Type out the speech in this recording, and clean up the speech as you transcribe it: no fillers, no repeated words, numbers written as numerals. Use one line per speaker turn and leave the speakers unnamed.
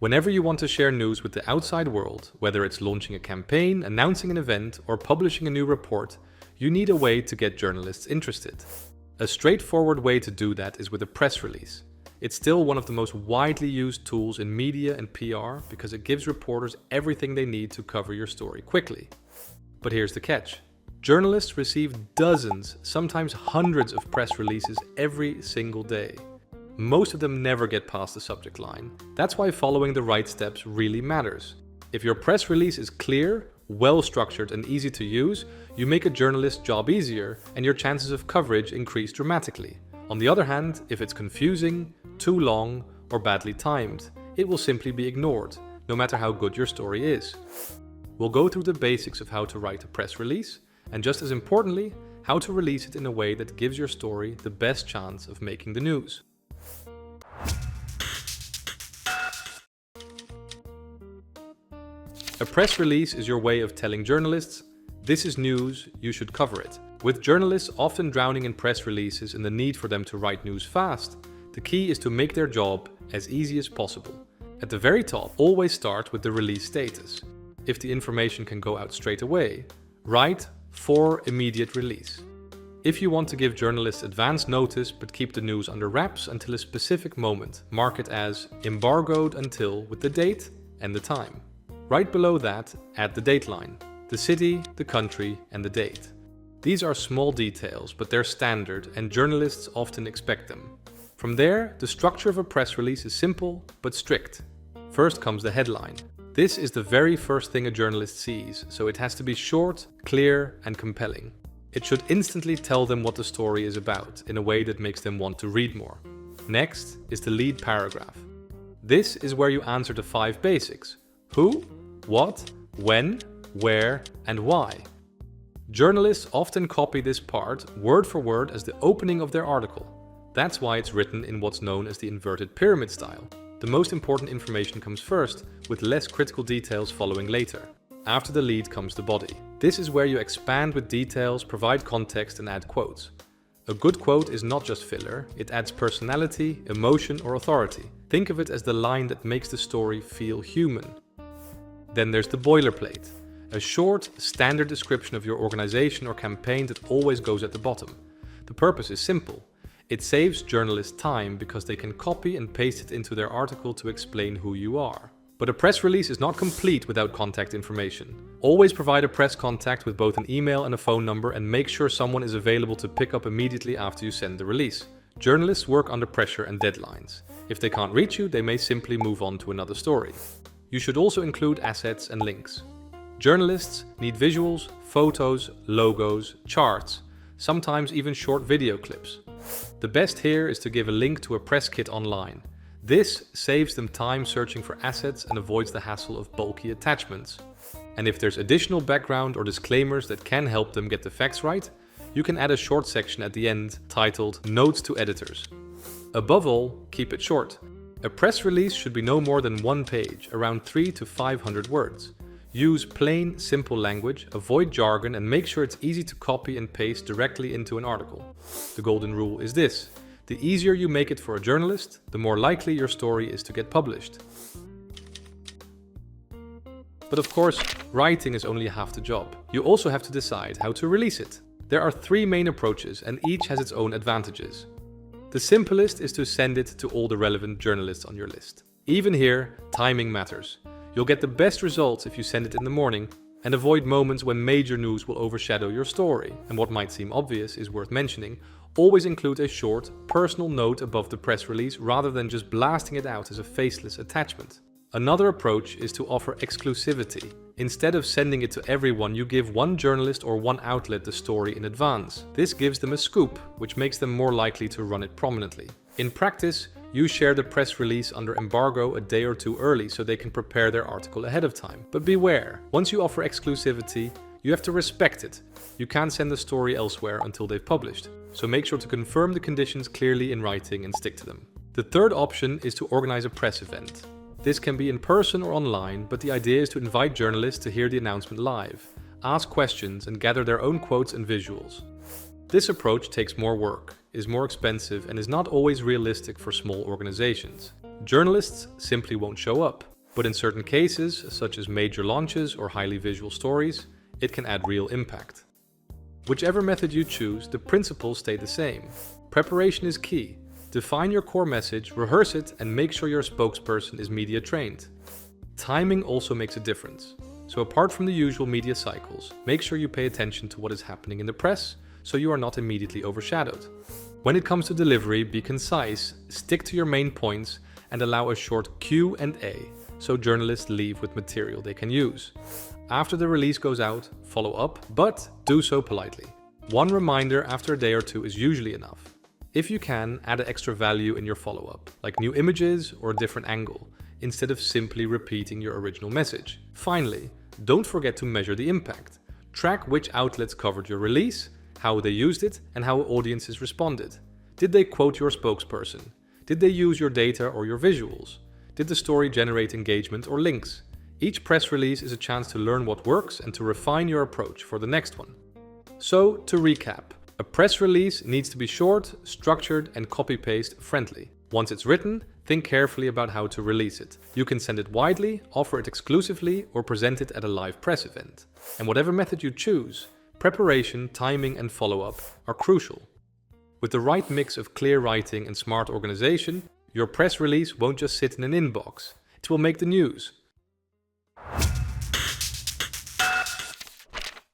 Whenever you want to share news with the outside world, whether it's launching a campaign, announcing an event, or publishing a new report, you need a way to get journalists interested. A straightforward way to do that is with a press release. It's still one of the most widely used tools in media and PR because it gives reporters everything they need to cover your story quickly. But here's the catch. Journalists receive dozens, sometimes hundreds of press releases every single day. Most of them never get past the subject line. That's why following the right steps really matters. If your press release is clear, well-structured and easy to use, you make a journalist's job easier and your chances of coverage increase dramatically. On the other hand, if it's confusing, too long, or badly timed, it will simply be ignored, no matter how good your story is. We'll go through the basics of how to write a press release, and just as importantly, how to release it in a way that gives your story the best chance of making the news. A press release is your way of telling journalists, this is news, you should cover it. With journalists often drowning in press releases and the need for them to write news fast, the key is to make their job as easy as possible. At the very top, always start with the release status. If the information can go out straight away, write for immediate release. If you want to give journalists advance notice but keep the news under wraps until a specific moment, mark it as embargoed until with the date and the time. Right below that, add the dateline, the city, the country, and the date. These are small details, but they're standard and journalists often expect them. From there, the structure of a press release is simple but strict. First comes the headline. This is the very first thing a journalist sees, so it has to be short, clear, and compelling. It should instantly tell them what the story is about in a way that makes them want to read more. Next is the lead paragraph. This is where you answer the 5 basics. Who, what, when, where, and why. Journalists often copy this part word for word as the opening of their article. That's why it's written in what's known as the inverted pyramid style. The most important information comes first, with less critical details following later. After the lead comes the body. This is where you expand with details, provide context, and add quotes. A good quote is not just filler, it adds personality, emotion, or authority. Think of it as the line that makes the story feel human. Then there's the boilerplate, a short, standard description of your organization or campaign that always goes at the bottom. The purpose is simple. It saves journalists time because they can copy and paste it into their article to explain who you are. But a press release is not complete without contact information. Always provide a press contact with both an email and a phone number and make sure someone is available to pick up immediately after you send the release. Journalists work under pressure and deadlines. If they can't reach you, they may simply move on to another story. You should also include assets and links. Journalists need visuals, photos, logos, charts, sometimes even short video clips. The best here is to give a link to a press kit online. This saves them time searching for assets and avoids the hassle of bulky attachments. And if there's additional background or disclaimers that can help them get the facts right, you can add a short section at the end titled Notes to Editors. Above all, keep it short. A press release should be no more than 1 page, around 300 to 500 words. Use plain, simple language, avoid jargon, and make sure it's easy to copy and paste directly into an article. The golden rule is this: the easier you make it for a journalist, the more likely your story is to get published. But of course, writing is only half the job. You also have to decide how to release it. There are 3 main approaches, and each has its own advantages. The simplest is to send it to all the relevant journalists on your list. Even here, timing matters. You'll get the best results if you send it in the morning and avoid moments when major news will overshadow your story. And what might seem obvious is worth mentioning. Always include a short, personal note above the press release rather than just blasting it out as a faceless attachment. Another approach is to offer exclusivity. Instead of sending it to everyone, you give one journalist or one outlet the story in advance. This gives them a scoop, which makes them more likely to run it prominently. In practice, you share the press release under embargo a day or 2 early so they can prepare their article ahead of time. But beware, once you offer exclusivity, you have to respect it. You can't send the story elsewhere until they've published. So make sure to confirm the conditions clearly in writing and stick to them. The third option is to organize a press event. This can be in person or online, but the idea is to invite journalists to hear the announcement live, ask questions, and gather their own quotes and visuals. This approach takes more work, is more expensive, and is not always realistic for small organizations. Journalists simply won't show up. But in certain cases, such as major launches or highly visual stories, it can add real impact. Whichever method you choose, the principles stay the same. Preparation is key. Define your core message, rehearse it, and make sure your spokesperson is media trained. Timing also makes a difference. So apart from the usual media cycles, make sure you pay attention to what is happening in the press so you are not immediately overshadowed. When it comes to delivery, be concise, stick to your main points, and allow a short Q&A so journalists leave with material they can use. After the release goes out, follow up, but do so politely. One reminder after a day or two is usually enough. If you can, add an extra value in your follow-up, like new images or a different angle, instead of simply repeating your original message. Finally, don't forget to measure the impact. Track which outlets covered your release, how they used it, and how audiences responded. Did they quote your spokesperson? Did they use your data or your visuals? Did the story generate engagement or links? Each press release is a chance to learn what works and to refine your approach for the next one. So, to recap, a press release needs to be short, structured, and copy-paste friendly. Once it's written, think carefully about how to release it. You can send it widely, offer it exclusively, or present it at a live press event. And whatever method you choose, preparation, timing, and follow-up are crucial. With the right mix of clear writing and smart organization, your press release won't just sit in an inbox. It will make the news.